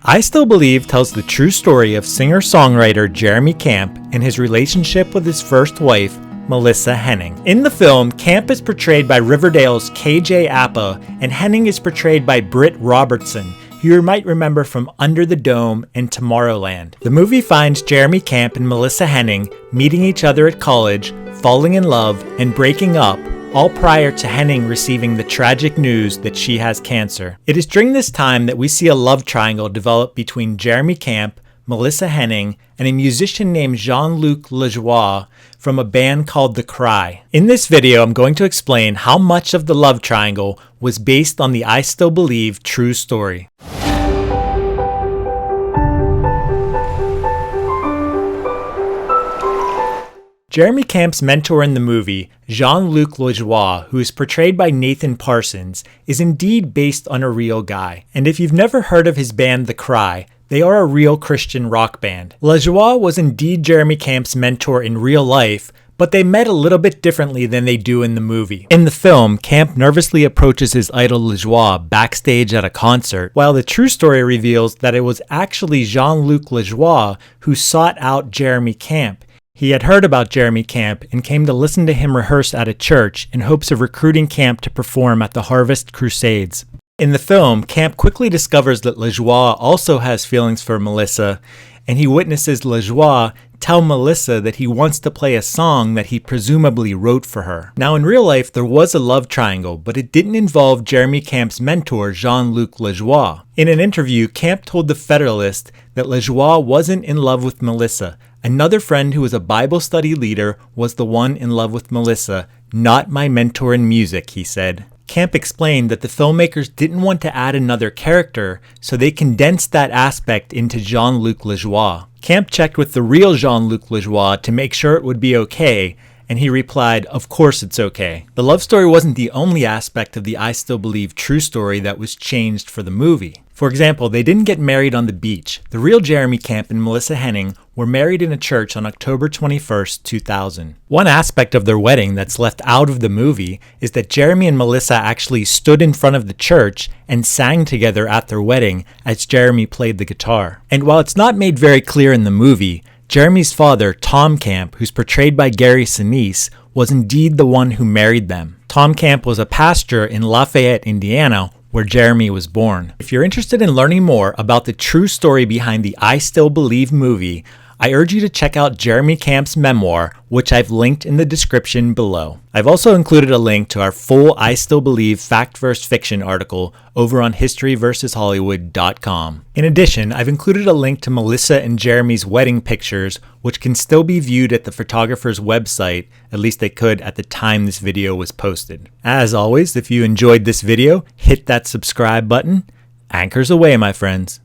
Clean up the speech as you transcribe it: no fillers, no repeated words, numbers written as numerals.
I Still Believe tells the true story of singer-songwriter Jeremy Camp and his relationship with his first wife, Melissa Henning. In the film, Camp is portrayed by Riverdale's KJ Apa, and Henning is portrayed by Britt Robertson, who you might remember from Under the Dome and Tomorrowland. The movie finds Jeremy Camp and Melissa Henning meeting each other at college, falling in love, and breaking up, all prior to Henning receiving the tragic news that she has cancer. It is during this time that we see a love triangle develop between Jeremy Camp, Melissa Henning, and a musician named Jean-Luc Lajoie from a band called The Cry. In this video, I'm going to explain how much of the love triangle was based on the I Still Believe true story. Jeremy Camp's mentor in the movie, Jean-Luc Lajoie, who is portrayed by Nathan Parsons, is indeed based on a real guy. And if you've never heard of his band The Cry, they are a real Christian rock band. Lajoie was indeed Jeremy Camp's mentor in real life, but they met a little bit differently than they do in the movie. In the film, Camp nervously approaches his idol Lajoie backstage at a concert, while the true story reveals that it was actually Jean-Luc Lajoie who sought out Jeremy Camp. He had heard about Jeremy Camp and came to listen to him rehearse at a church in hopes of recruiting Camp to perform at the Harvest Crusades. In the film, Camp quickly discovers that Lajoie also has feelings for Melissa, and he witnesses Lajoie tell Melissa that he wants to play a song that he presumably wrote for her. Now, in real life, there was a love triangle, but it didn't involve Jeremy Camp's mentor, Jean-Luc Lajoie. In an interview, Camp told The Federalist that Lajoie wasn't in love with Melissa. Another friend who was a Bible study leader was the one in love with Melissa, not my mentor in music, he said. Camp explained that the filmmakers didn't want to add another character, so they condensed that aspect into Jean-Luc Lajoie. Camp checked with the real Jean-Luc Lajoie to make sure it would be okay, and he replied, "Of course it's okay." The love story wasn't the only aspect of the I Still Believe true story that was changed for the movie. For example, they didn't get married on the beach. The real Jeremy Camp and Melissa Henning were married in a church on October 21st, 2000. One aspect of their wedding that's left out of the movie is that Jeremy and Melissa actually stood in front of the church and sang together at their wedding as Jeremy played the guitar. And while it's not made very clear in the movie, Jeremy's father, Tom Camp, who's portrayed by Gary Sinise, was indeed the one who married them. Tom Camp was a pastor in Lafayette, Indiana, where Jeremy was born. If you're interested in learning more about the true story behind the I Still Believe movie, I urge you to check out Jeremy Camp's memoir, which I've linked in the description below. I've also included a link to our full I Still Believe Fact vs. Fiction article over on historyvshollywood.com. In addition, I've included a link to Melissa and Jeremy's wedding pictures, which can still be viewed at the photographer's website, at least they could at the time this video was posted. As always, if you enjoyed this video, hit that subscribe button. Anchors away, my friends.